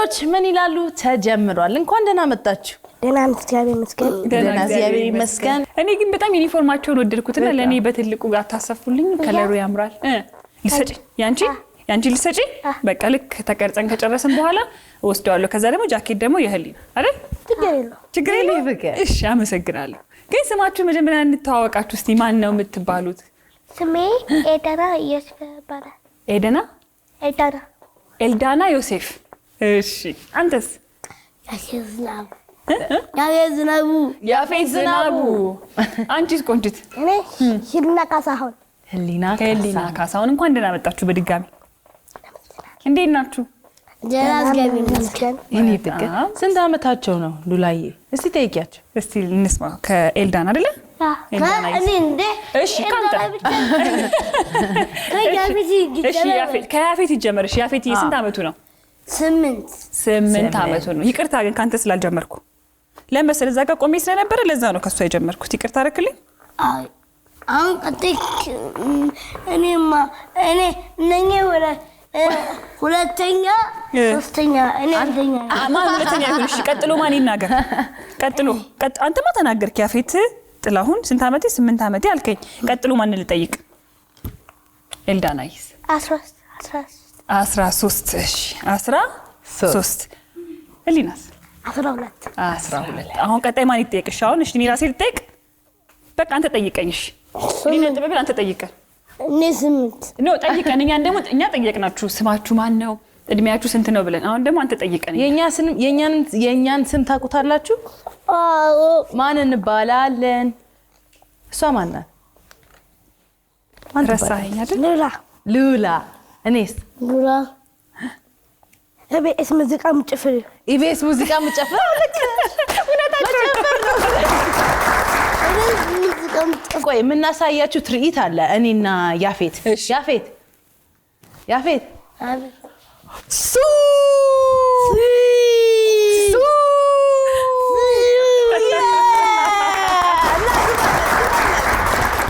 ልጆች ምን ይላሉ? ተጀምሯል። እንኳን ደህና መጣችሁ። ደህና መስገን ደህና እግዚአብሔር ይመስገን። እኔ ግን በጣም ዩኒፎርማቸውን ወደድኩትና ለኔ በትልቁ ጋር ታሰፉልኝ። ከለሩ ያምራል። ልሰጪ ያንቺ ልሰጪ በቃ ልክ ተቀርጸን ከጨረስን በኋላ ወስደዋለሁ። ከዛ ደግሞ ጃኬት ደግሞ የህሊና አይደል? ችግር የለም። እሺ አመሰግናለሁ። ግን ስማችሁ መጀመሪያ እንተዋወቃችሁ እስቲ። ማን ነው የምትባሉት? ስሜ ኤደና ዮሴፍ ይባላል። ኤልዳና ዮሴፍ። እሺ አንተስ? ያፌት ዝናቡ። አንቺስ ቆንጅት? እኔ ህሊና ካሳሁን። እንኳን ደህና መጣችሁ በድጋሚ። እንዴት ናችሁ? እኔ ፍቅር ስንት አመታቸው ነው ሉላዬ? እስቲ ጠይቂያቸው። እስቲ እንስማ ከኤልዳና አይደለ? እኔ እንደ እሺ ካንተ ከያፌት ይጀመር። እሺ ያፌት ስንት አመቱ ነው? 8 አመቱ ነው። ይቅርታ ግን ካንተ ስላልጀመርኩ ለምሳሌ እዛ ጋር ቆሜ ስለነበረ ለዛ ነው ከሷ የጀመርኩት። ይቅርታ አረክልኝ። አሁን ቀጥክ እኔማ እነኛ ወደ ሁለተኛ ሶስተኛ እኔ አንደኛ ማን ሁለተኛ ይሁን? እሺ ቀጥሎ ማን ይናገር? ቀጥሎ አንተማ ተናገርክ። ያፌት ጥላሁን ስንት አመቴ? 8 አመቴ አልከኝ። ቀጥሎ ማን ልጠይቅ? ኤልዳናይስ 13 እሺ 13 ህሊናስ 12 አሁን ቀጣይ ማን ይጠይቅሽ? አሁን እሺ እኔ ራሴ ልጠይቅ። በቃ አንተ ጠይቀኝ። እሺ እኔ ጥበብ አንተ ጠይቀኝ። እኔ 8 ነው ጠይቀን። እኛ ጠየቅናችሁ ስማችሁ ማን ነው እድሜያችሁ ስንት ነው ብለን። አሁን ደግሞ አንተ ጠይቀኝ። የኛን ስም ታውቁታላችሁ? አዎ። ማን እንባላለን? እሷ ማን ናት? ረሳኸኝ አይደል? ሉላ። እኔስ? ሉላ ኢቢኤስ ሙዚቃ ምጨፍር። ቆይ የምናሳያችሁ ትርኢት አለ እኔና ያፌት። ያፌት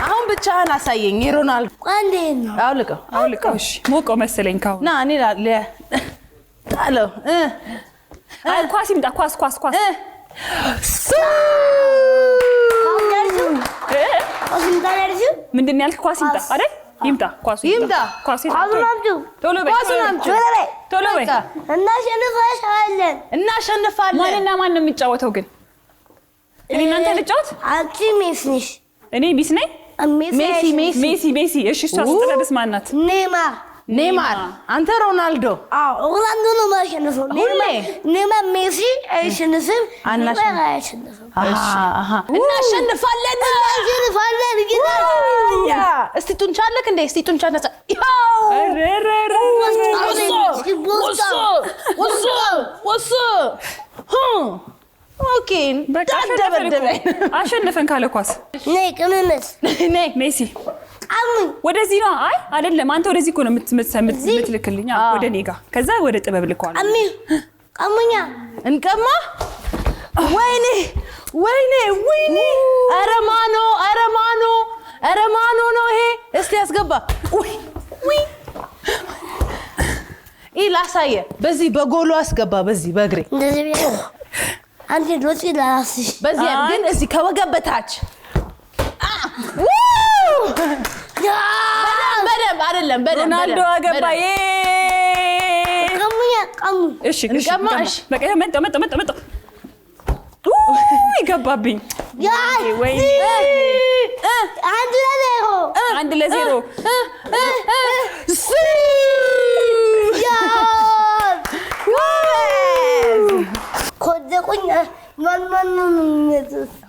አሁን ብቻህን አሳየኝ። ሮናልዶ ቋንዴ ነው። አውልቀው። እሺ ሞቆ መሰለኝ። ካው ና እኔ ጣለው። ኳስ ይምጣ። ኳስ ምንድን ያልክ? ኳስ ይምጣ አይደል? ይምጣ። ኳስ ይምጣ። ቶሎ በይ። እናሸንፋለን። ማንና ማን ነው የሚጫወተው ግን? እኔ እናንተ ልጫወት? አንቺ ሜሲ ነሽ። እኔ ቢስ ነኝ። ሜሲ። እሺ እሷ ስትጠብስ ማን ናት? ኔማር። አንተ ሮናልዶ። ሮናልዶ ነው ማሸነፈው። ኔማር ሜሲ አይሸነፍም። እናሸንፋለን። እስቲ ጡንቻ አለክ እንዴ? እስቲ ጡንቻ ነሳ። ኦኬ ደበደበኝ። አሸነፈን ካለ ኳስ ነይ ቅመመስ ነይ ሜሲ ወደዚህ ነው። አይ አይደለም፣ አንተ ወደዚህ እኮ ነው የምትልክልኝ ወደ እኔ ጋር። ከዛ ወደ ጥበብ ልኳል። ቀሙኛ እንቀማ። ወይኔ ኧረ ማኖ ነው ይሄ። እስቲ ያስገባ። ላሳየ። በዚህ በጎሉ አስገባ። በዚህ በእግሬ አንተ ዶጪ ላስሽ። በዚህ ግን እዚህ ከወገብ በታች በደንብ ሮናልዶ አገባ። ቀሙ። እሺ በቃ መጣ ይገባብኝ። ወይ 1-0 ኮደቁኝ። ማን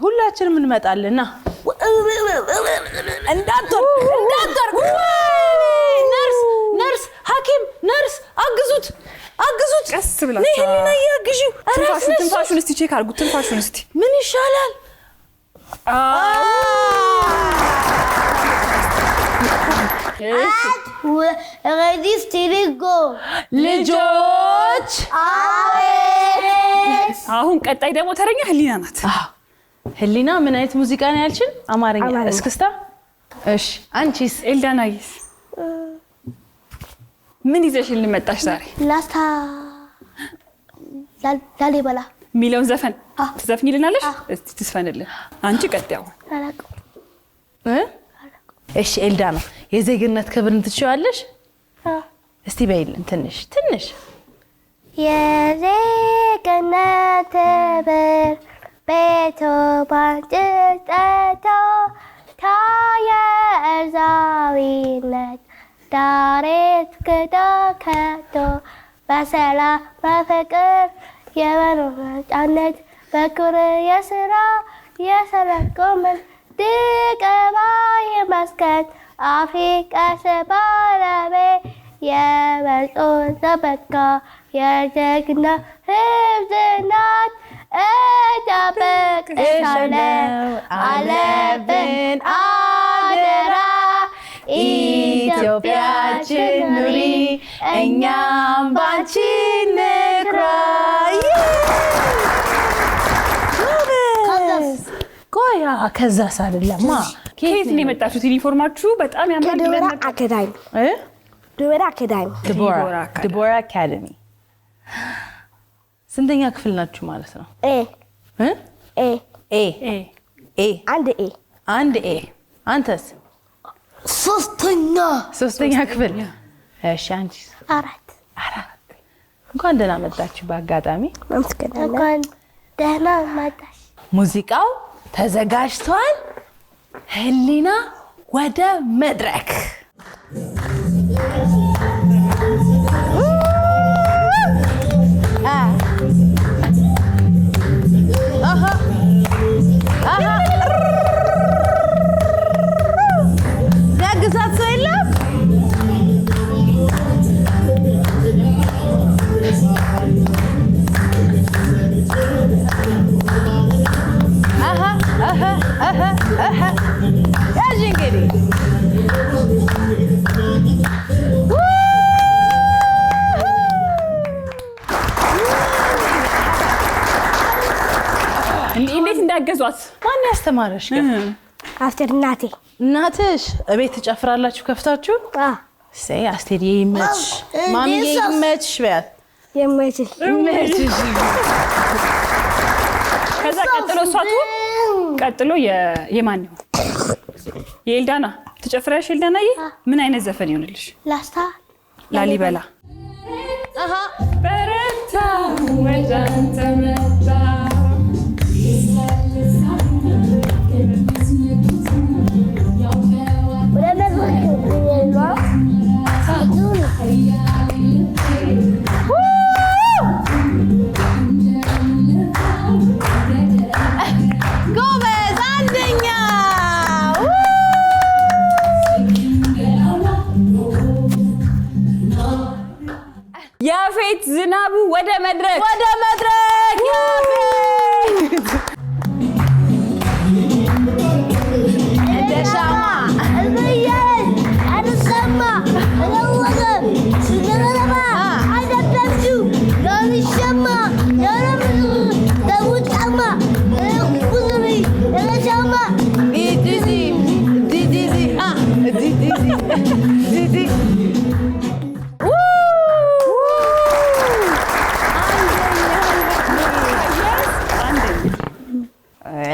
ሁላችንም እንመጣለና እንዳትወር ነርስ ሐኪም ነርስ አግዙት ቀስ ብላችሁ ነይና ያግዢው። ትንፋሹን እስቲ ቼክ አድርጉት። ትንፋሹን እስቲ ምን ይሻላል? ሬዲ ስቴዲ ጎ ልጆች። አሁን ቀጣይ ደግሞ ተረኛ ህሊና ናት። ህሊና ምን አይነት ሙዚቃ ነው ያልሽን? አማርኛ እስክስታ። እሺ አንቺስ? ኤልዳናይስ ምን ይዘሽልን መጣሽ ዛሬ? ላስታ ላሊበላ ሚለውን ዘፈን ትዘፍኝልናለሽ? እስቲ ትስፈንልን አንቺ ቀጥያው። እሺ ኤልዳና የዜግነት ክብርን ትችያለሽ? እስቲ በይልን ትንሽ የዜግነት ክብር ቤቶ ባንጭጠቶ ታየ እርዛዊነት ዳሬት ክዳከቶ በሰላም በፍቅር የመኖር ነፃነት በክብር የስራ የሰለቆመን ድቀባ የመስከት አፍሪቃ ሰባራቤ የበልጦ ዘበካ የጀግና ህብዝናት እጠብቅሻለሁ አለብን አደራ ኢትዮጵያችን ኑሪ እኛም ባንቺ እንኩራ። ቆያ ከዛስ አይደለማ ከየት ነው የመጣችሁት? ዩኒፎርማችሁ በጣም ያምራል። ዲቦራ አካዳሚ ስንተኛ ክፍል ናችሁ ማለት ነው? አንድ ኤ አንተስ? ሶስተኛ ክፍል። እሺ አንቺስ? አራት እንኳን ደህና መጣችሁ። በአጋጣሚ እንኳን ደህና መጣሽ። ሙዚቃው ተዘጋጅቷል። ህሊና ወደ መድረክ ያግዛት ሰው የለም? ያዥ እንግዲህ እንዴት እንዳገዟት ማን ያስተማረሽ? አስቴር እናትሽ እቤት ትጨፍራላችሁ ከፍታችሁ? እሰይ አስቴር ይመችሽ፣ ማሚዬ ይመችሽ በያት። ይመችሽ። ከዛ ቀጥሎ እሷቱ ቀጥሎ የማን ነው? የኤልዳና ትጨፍራለሽ? ኤልዳናዬ ምን አይነት ዘፈን ይሆንልሽ? ላሊበላ በረታ ወዳንተ መጣ ጎበዝ አንደኛ። ያፌት ዝናቡ ወደ መድረክ ያፌት እንደ ሻማ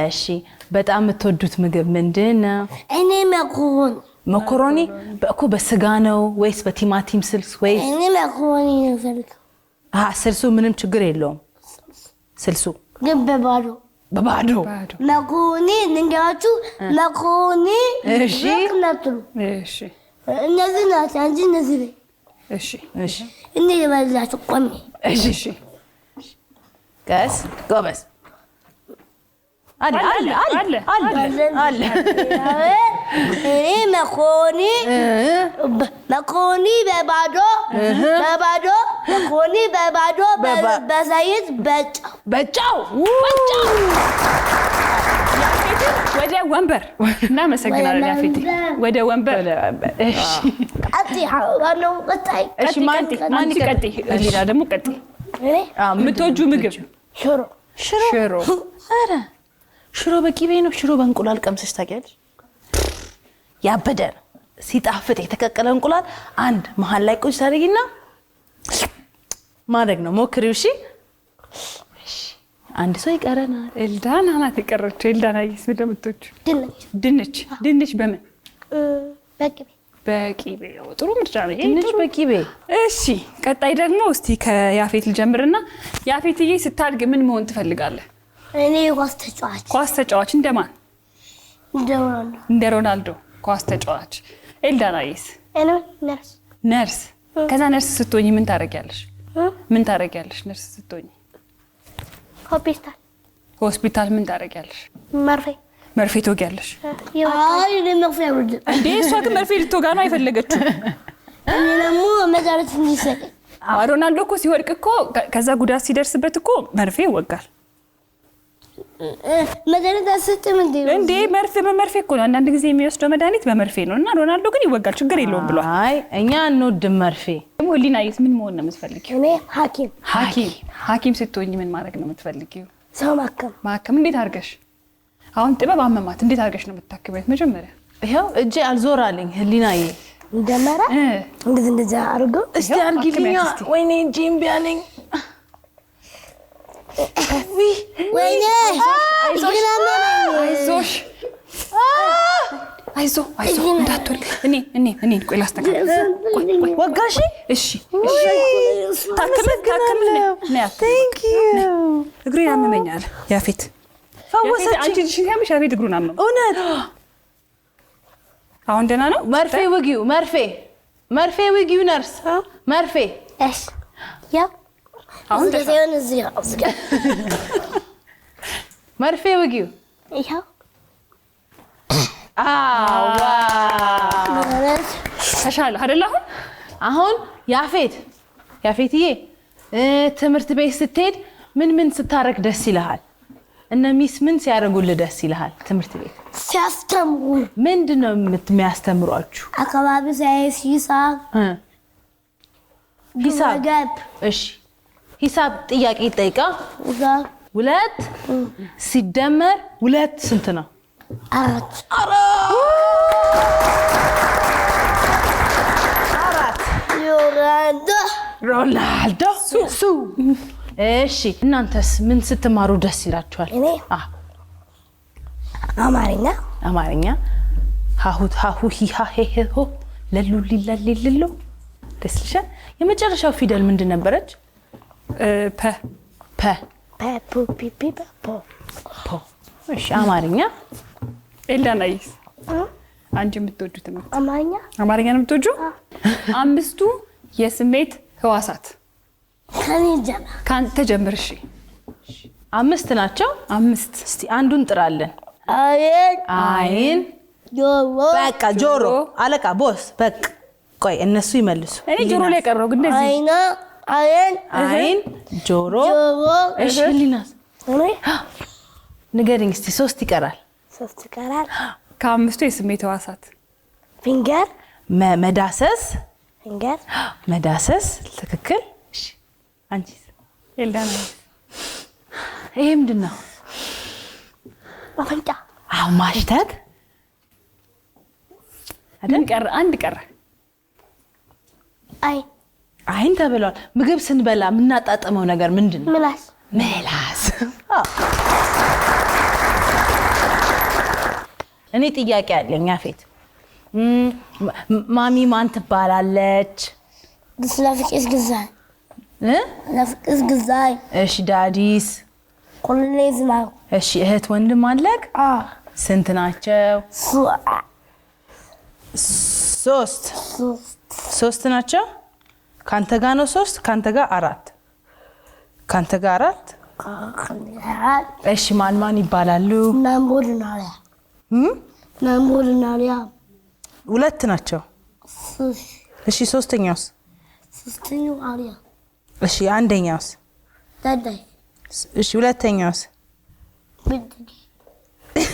እሺ በጣም የምትወዱት ምግብ ምንድነው? እኔ መኮሮኒ በእኮ በስጋ ነው ወይስ በቲማቲም ስልስ ወይስ? እኔ መኮሮኒ ነው ፈልገው። ስልሱ ምንም ችግር የለውም። ስልሱ ግን በባዶ መኮሮኒ ልንገራችሁ። መኮሮኒ እሺ ነጥሉ እሺ እነዚህ ናቸው እንጂ እነዚህ ላይ እሺ እኔ ልበላችሁ ቆሜ። እሺ ቀስ ጎበዝ አለ እኔ መኮሮኒ በባዶ መኮሮኒ በባዶ በዘይት በጫው ወደ ወንበር እናመሰግናለን። ያፌት ወደ ወንበር እሺ እሺ ማን ቀጥ ሌላ ደግሞ ቀጥ የምትወጂው ምግብ? ሽሮ ኧረ ሽሮ በቂቤ ነው? ሽሮ በእንቁላል ቀምሰሽ ታውቂያለሽ? ያበደ ነው ሲጣፍጥ። የተቀቀለ እንቁላል አንድ መሃል ላይ ቁጭ ታደርጊና ማድረግ ነው። ሞክሪው። እሺ አንድ ሰው ይቀረናል። ኤልዳና ናት የቀረችው። ኤልዳናዬስ ምንድን ነው የምትወጂው? ድንች ድንች በምን? በቅቤ በቂቤ። ጥሩ ምርጫ ነው። ድንች በቂቤ። እሺ ቀጣይ ደግሞ እስቲ ከያፌት ልጀምርና ያፌትዬ ስታድግ ምን መሆን ትፈልጋለህ? እኔ ኳስ ተጫዋች። ኳስ ተጫዋች እንደማን? እንደ ሮናልዶ ኳስ ተጫዋች። ኤልዳናዬስ? እኔ ነርስ። ነርስ። ከዛ ነርስ ስትሆኚ ምን ታደርጊያለሽ? ምን ታደርጊያለሽ ነርስ ስትሆኚ? ሆስፒታል ምን ታደርጊያለሽ? መርፌ ትወጊያለሽ? አይ ለመርፌ ወድ እንዴ እሷ ግን መርፌ ልትወጋ ነው አይፈልገችው። እኔ ደግሞ መድኃኒት እንዲሰጥ። ሮናልዶ እኮ ሲወድቅ እኮ ከዛ ጉዳት ሲደርስበት እኮ መርፌ ይወጋል። መድኃኒት አሰጥም እንዴ መርፌ እኮ ነው አንዳንድ ጊዜ የሚወስደው መድኃኒት በመርፌ ነው። እና ሮናልዶ ግን ይወጋል ችግር የለውም ብሏል። አይ እኛ እንወድም መርፌ። ደግሞ ሊናዬስ ምን መሆን ነው የምትፈልጊው? እኔ ሐኪም ስትሆኚ ምን ማድረግ ነው የምትፈልጊው? ሰው ማከም። እንዴት አድርገሽ? አሁን ጥበብ አመማት እንዴት አድርገሽ ነው የምታክሚያት? መጀመሪያ ይሄው እጄ አልዞራልኝ ህሊናዬ እንደመራ እንደዛ አርጎ እስቲ አርጊልኛ። ወይኔ እጄ እምቢ አለኝ። ወይኔ አይዞሽ እንዳትወድቂ። እኔ ቆይ ላስተካክል። ወጋሽ? እሺ ታክምን ቴንክ ዩ። እግሬን አመመኛል። ያፌት ፈወሰች። አንቺ ልጅሽን ያምሽ ያፌት እግሩን አመመው። እውነት? አሁን ደህና ነው? መርፌ ውጊው፣ መርፌ ውጊው ነርስ። መርፌ እሺ ያው አሁን ደህና ነው። እዚህ መርፌ ውጊው። ይሄው አዋ ተሻለ አይደል? አሁን ያፌትዬ ትምህርት ቤት ስትሄድ ምን ስታረግ ደስ ይልሃል? እነ ሚስ ምን ሲያደርጉልህ ደስ ይልሃል? ትምህርት ቤት ሲያስተምሩ ምንድነው የሚያስተምሯችሁ? አካባቢ ሳይንስ፣ ሂሳብ። እሺ ሂሳብ ጥያቄ ይጠይቃ። 2 ሲደመር 2 ስንት ነው? 4 ሮናልዶ ሱ። እሺ እናንተስ ምን ስትማሩ ደስ ይላችኋል? እኔ አማርኛ ሃሁ ሂሃ ሄ ሆ ለሉ ሊላሊልሎ ደስ ይላል። የመጨረሻው ፊደል ምንድን ነበረች? ፐ ፑ ፒ ፒ ፖ። እሺ አማርኛ። ኤልዳናዬስ አንቺ የምትወጁት ነው? አማርኛ ነው የምትወጂው? 5ቱ የስሜት ህዋሳት ካንተ ጀምር። እሺ 5 ናቸው። 5 እስቲ አንዱን ጥራለን። አይን፣ በቃ ጆሮ። አለቃ ቦስ በቃ ቆይ እነሱ ይመልሱ። እኔ ጆሮ ላይ ቀረው ግን እንደዚህ አይን፣ ጆሮ። እሺ ሊናስ ንገሪኝ እስቲ። 3 ይቀራል። ከ5ቱ የስሜት ህዋሳት ፊንገር፣ መዳሰስ ትክክል። እሺ አንቺስ? ኤልዳናዬስ ይሄ ምንድን ነው? አፍንጫ። ማሽተት። አንድ ቀረ። አይን ተብሏል። ምግብ ስንበላ የምናጣጥመው ነገር ምንድን ነው? ምላስ። እኔ ጥያቄ አለኝ ያፌት። ማሚ ማን ትባላለች? ለፍቅስ ግዛይ። እሺ ዳዲስ? ኮሎኔል ዝናቡ። እሺ እህት ወንድም አለክ? ስንት ናቸው? 3 ናቸው። ካንተ ጋር ነው 3? ካንተ ጋር 4? ካንተ ጋር 4? እሺ ማን ይባላሉ? ናምቦልና ሊያ 2 ናቸው። እሺ ሶስተኛውስ? አሪያ። እሺ አንደኛውስ? ዳዳይ። እሺ ሁለተኛውስ?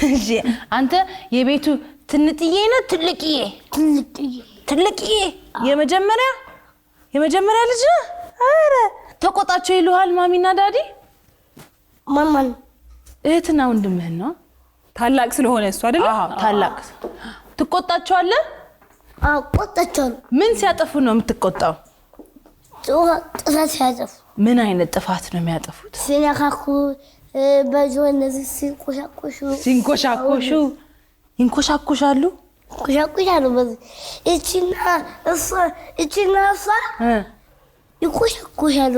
እሺ አንተ የቤቱ ትንጥዬ ነው ትልቅዬ? ትልቅዬ የመጀመሪያ ልጅ? አረ ተቆጣቸው ይሉሃል ማሚና ዳዲ? ማማን እህትና ወንድምህን ነው? ታላቅ ስለሆነ እሱ አይደል? ታላቅ። ትቆጣቸዋለህ? ቆጣቸው። ምን ሲያጠፉ ነው የምትቆጣው? ጥፋት ሲያጠፉ። ምን አይነት ጥፋት ነው የሚያጠፉት? ሲነካኩ በጆን እነዚህ ሲንኮሻኮሹ ይንኮሻኮሻሉ። ይንኮሻኮሻሉ። በዚህ እቺና እሷ ይንኮሻኮሻሉ።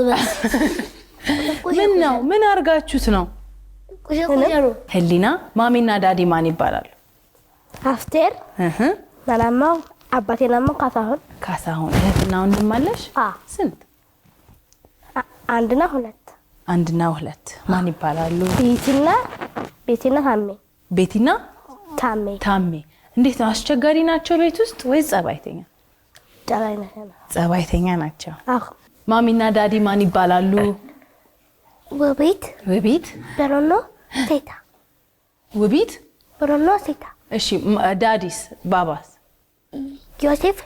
ምን ነው? ምን አርጋችሁት ነው? ይንኮሻኮሻሉ። ህሊና ማሚና ዳዲ ማን ይባላሉ? አፍቴር ማማው አባቴና ማማ ካሳሁን። እህትና ወንድም አለሽ? ስንት? አንድና ሁለት። ማን ይባላሉ? ቤቲና ታሜ። እንዴት ነው? አስቸጋሪ ናቸው ቤት ውስጥ ወይስ ጸባይተኛ ናቸው? ማሚና ዳዲ ማን ይባላሉ? ውቢት በሮኖ ሴታ። እሺ ዳዲስ ባባስ? ዮሴፍ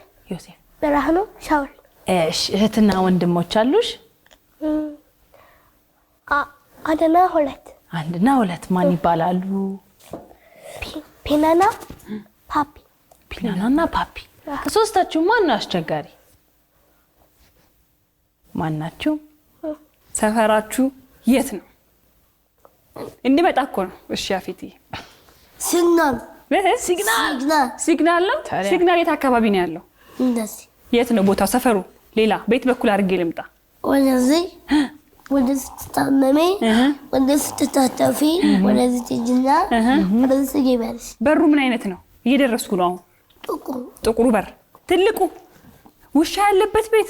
በራህኑ ሻውል። እሺ እህትና ወንድሞች አሉሽ? አንድና ሁለት ማን ይባላሉ? ፒናና ፓፒ። ከሶስታችሁ ማን ነው አስቸጋሪ? ማናችሁ? ሰፈራችሁ የት ነው? እንዲመጣ እኮ ነው። እሺ ያፌትዬ ሲግናል ነው። ሲግናል የት አካባቢ ነው ያለው? እንደዚህ የት ነው ቦታው? ሰፈሩ ሌላ ቤት በኩል አድርጌ ልምጣ። ወደዚህ ተታመሜ ወደዚህ ተታጠፊ ወደዚህ ትጅና ወደዚህ ትገቢያለሽ። በሩ ምን አይነት ነው? እየደረስኩ ነው አሁን። ጥቁሩ በር ትልቁ ውሻ ያለበት ቤት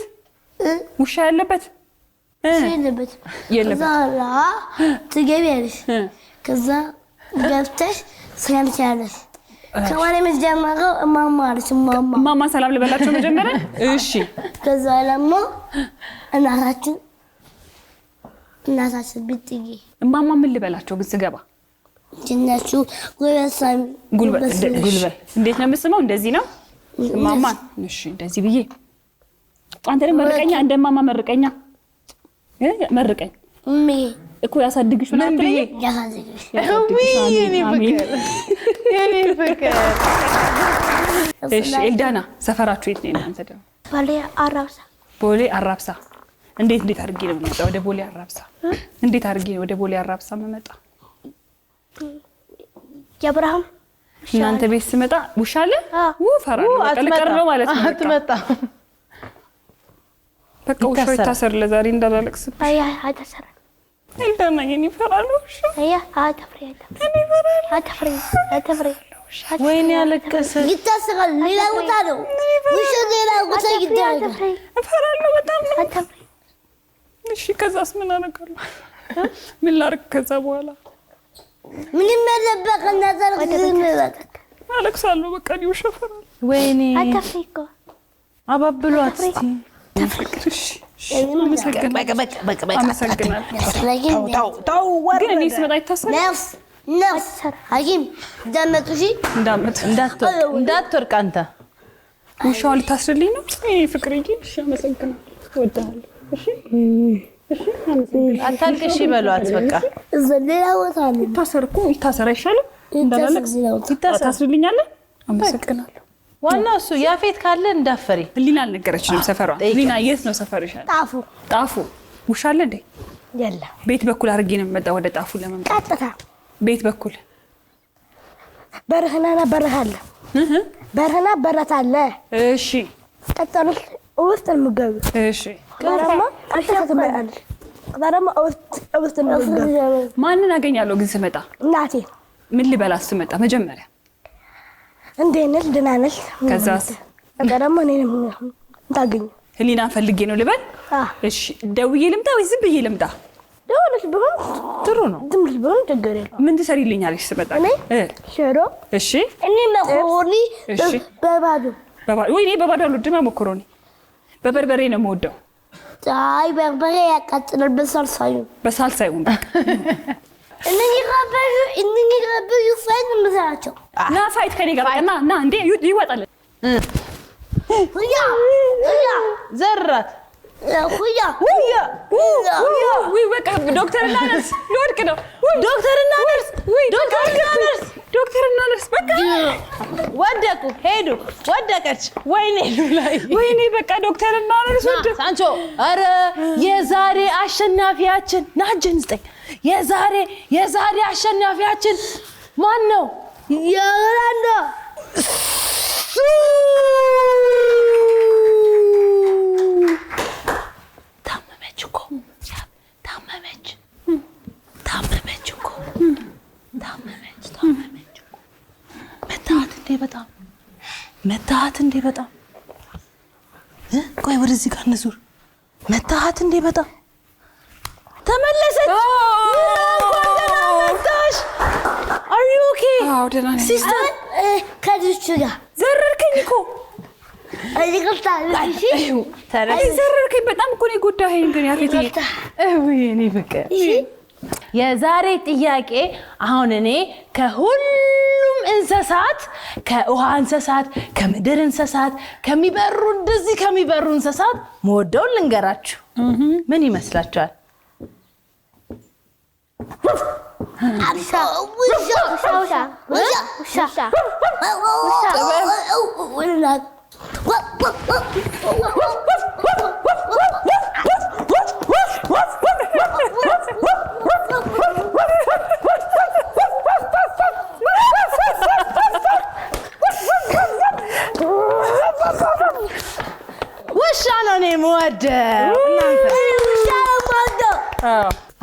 የለበት። ከዛ ትገቢያለሽ። ከዛ ገብተሽ ሰላም ትያለሽ። ከማን የምትጀምረው? እማማ አለች። እማማ ሰላም ልበላቸው መጀመሪያ። እሺ ከዛ ደግሞ እናታችን ብትይ እማማ ምን ልበላቸው ግን ስገባ? ጀነቹ ጉልበት እንዴት ነው የምስመው? እንደዚህ ነው እማማ። እሺ እንደዚህ ብዬ አንተ ደግሞ መርቀኛ፣ እንደማማ መርቀኛ። መርቀኝ እኮ ያሳድግሽ ምን ብዬ ያሳድግሽ። የኔ ፍቅር። እሺ ኤልዳና ሰፈራችሁ የት ነው እናንተ ደግሞ? ቦሌ አራብሳ። እንዴት አድርጌ ነው የምመጣው ወደ ቦሌ አራብሳ? እንዴት አድርጌ ነው ወደ ቦሌ አራብሳ የምመጣው? ያብርሃም እናንተ ቤት ስመጣ ውሻ አለ? ፈራለሁ። ቀልቀር ነው ማለት ነው። አትመጣም። በቃ ውሻው ይታሰር ለዛሬ እንዳላለቅስ። አይታሰር። ኤልዳና የኔ ፈራለሁ። አትፍሪ። ወይኔ ያለቀሰ ይታሰራል። ሌላ ቦታ ነው ውሻው፣ ሌላ ቦታ ይታሰራል። ፈራለሁ በጣም ነው። እሺ ከዛስ ምን አደርጋለሁ? ምን ላድርግ ከዛ በኋላ? ምንም ያለበቀ እናዛር አለቅሳለሁ። በቃ ነው ሸፈራለሁ። ወይኔ አትፍሪ እኮ አባብሏት እስቲ። ተፍቅርሽ አመሰግናለሁ። ግን እኔ ስመጣ ይታሰራል። ነፍስ ሐኪም እንዳትወርቅ አንተ። ውሻው ልታስርልኝ ነው? እኔ ፍቅርዬ እሺ አመሰግናለሁ። እወድሃለሁ። እሺ አታልቅሽ ይበሏት በቃ። ሌላ ቦታ ነው ይታሰር አይሻልም? እንዳላለቅስ ታስርልኛለህ? አመሰግናለሁ። ዋናው እሱ ያፌት ካለ እንዳፈሪ። ህሊና አልነገረችኝም ሰፈሯ። ህሊና የት ነው ሰፈርሽ? ጣፉ። ውሻ አለ እንዴ? የለም። ቤት በኩል አድርጌ ነው የምመጣው ወደ ጣፉ ለመምጣት። ቀጥታ ቤት በኩል በረህና በረት አለ። እሺ ቀጥታ ውስጥ ምግብ። እሺ ቀረማ አሽተትመጣለሽ። ቀረማ ውስጥ ምግብ። ማንን አገኛለሁ ግን ስመጣ? እናቴ። ምን ልበላት ስመጣ? መጀመሪያ እንዴት ነሽ? ደህና ነሽ? ከዛስ? ቀረማ እኔንም ታገኝ። ህሊናን ፈልጌ ነው ልበል? እሺ ደውዬ ልምጣ ወይ ዝም ብዬ ልምጣ? ደውለሽ ቢሆን ጥሩ ነው። ዝም ብለሽ ቢሆን ችግር የለውም። ምን ትሰሪልኛለሽ ስመጣ? ሽሮ። እሺ እኔ መኮሮኒ በባዶ ወይኔ በባዶ አልወድም። መኮሮኒ በበርበሬ ነው የምወደው። አይ በርበሬ ያቃጥላል። በሳልሳ ይሁን በቃ። እነኚህ ጋበዩ ፋይት ነው የምሰራቸው። ና ፋይት ከኔ ጋር ና እንዴ ይወጣል። ሁያ ዘራት ሁያ ወይ በቃ ዶክተርና ነርስ ልወድቅ ነው። ዶክተርና ነርስ በቃ ወደ ወደቁ ሄዱ ወደቀች ወይኔ ሉላይ ወይኔ በቃ ዶክተር እና ነርስ ወደ ሳንቾ አረ የዛሬ አሸናፊያችን ናጅን ስጠኝ የዛሬ አሸናፊያችን ማን ነው የራንዳ ታመመች እኮ መታሃት እንዴ በጣም ቆይ ወደዚህ ጋር እንዙር መታሃት እንዴ በጣም ተመለሰች መጣሽ Are you okay? ሲስተር ከድቹ ጋር ዘረርከኝ እኮ አይልቀጣ እሺ ዘረርከኝ በጣም እኮ ነው ጉዳይን ግን ያፌት እኔ ፍቅር የዛሬ ጥያቄ አሁን እኔ ከሁሉም እንስሳት ከውሃ እንስሳት ከምድር እንስሳት ከሚበሩ እንደዚህ ከሚበሩ እንስሳት ሞደውን ልንገራችሁ ምን ይመስላችኋል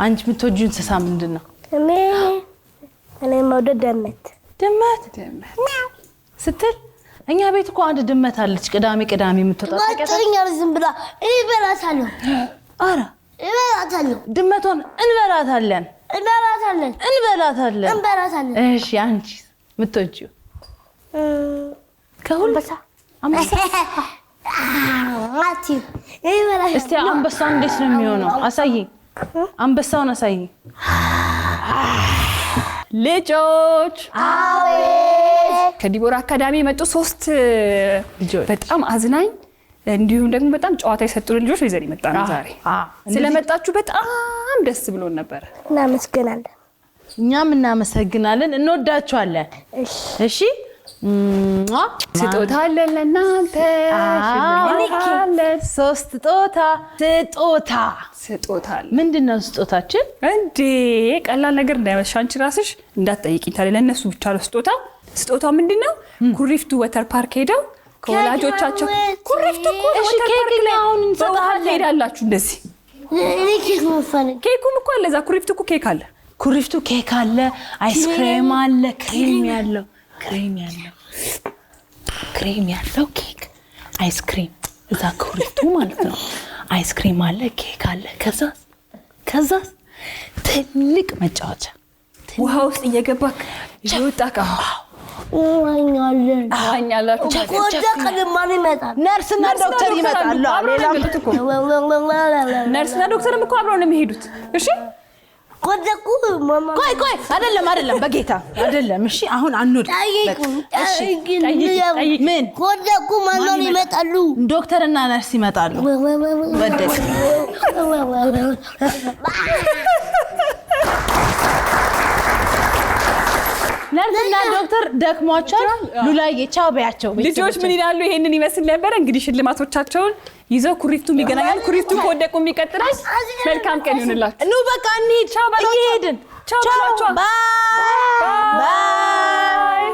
አንቺ ምትወጂው እንስሳ ምንድነው? እኔ መውደድ ድመት ስትል እኛ ቤት እኮ አንድ ድመት አለች ቅዳሜ የምትወጣ ማጥኛ ዝም ብላ እኔ በላታለሁ አራ እበላታለሁ ድመቷን እንበላታለን እሺ አንቺ ምትወጂው ከሁሉ አንበሳ እስቲ አንበሳው እንዴት ነው የሚሆነው አሳይኝ አንበሳውን አሳይኝ ልጆች አቤት ከዲቦራ አካዳሚ የመጡ 3 ልጆች በጣም አዝናኝ እንዲሁም ደግሞ በጣም ጨዋታ የሰጡን ልጆች ይዘን መጣን ዛሬ ስለመጣችሁ በጣም ደስ ብሎን ነበር እናመሰግናለን እኛም እናመሰግናለን እንወዳችኋለን እሺ ስጦታ አለን ለእናንተ ስጦታ ምንድነው ስጦታችን እንዴ ቀላል ነገር እንዳይመስልሽ አንቺ ራስሽ እንዳትጠይቂኝ ታዲያ ለነሱ ብቻ ነው ስጦታው ምንድነው ኩሪፍቱ ወተር ፓርክ ሄደው ከወላጆቻቸው ኩሪፍቱ ወተር ፓርክ ላይ አሁን እንሰጣለን ሄዳላችሁ እንደዚህ ኬኩም እኮ አለ እዛ ኩሪፍቱ ኬክ አለ ኩሪፍቱ ኬክ አለ አይስክሬም አለ ክሬም ያለው ኬክ አይስክሬም እዛ ኩሪፍቱ ማለት ነው አይስክሬም አለ ኬክ አለ ከዛ ትልቅ መጫወቻ ውሃ ውስጥ እየገባክ ይወጣካ ዋኛላችሁ ወደቀልማን ይመጣል ነርስና ዶክተር ይመጣሉ ሌላ ነርስና ዶክተርም እኮ አብረው ነው የሚሄዱት እሺ ወደቁ ማማ ቆይ አይደለም በጌታ አይደለም እሺ አሁን አንወድ እሺ ምን ወደቁ ማን ይመጣሉ ዶክተርና ነርስ ይመጣሉ ወደቅ ነርስና ዶክተር ደክሟቸው ሉላዬ ቻው በያቸው ልጆች ምን ይላሉ ይሄንን ይመስል ነበር እንግዲህ ሽልማቶቻቸውን ይዘው ኩሪፍቱም ይገናኛል ኩሪፍቱ ከወደቁም ይቀጥላል መልካም ቀን ይሁንላችሁ ኑ በቃ እንሂድ ቻው በላችሁ ቻው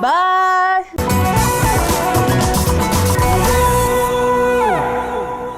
ባይ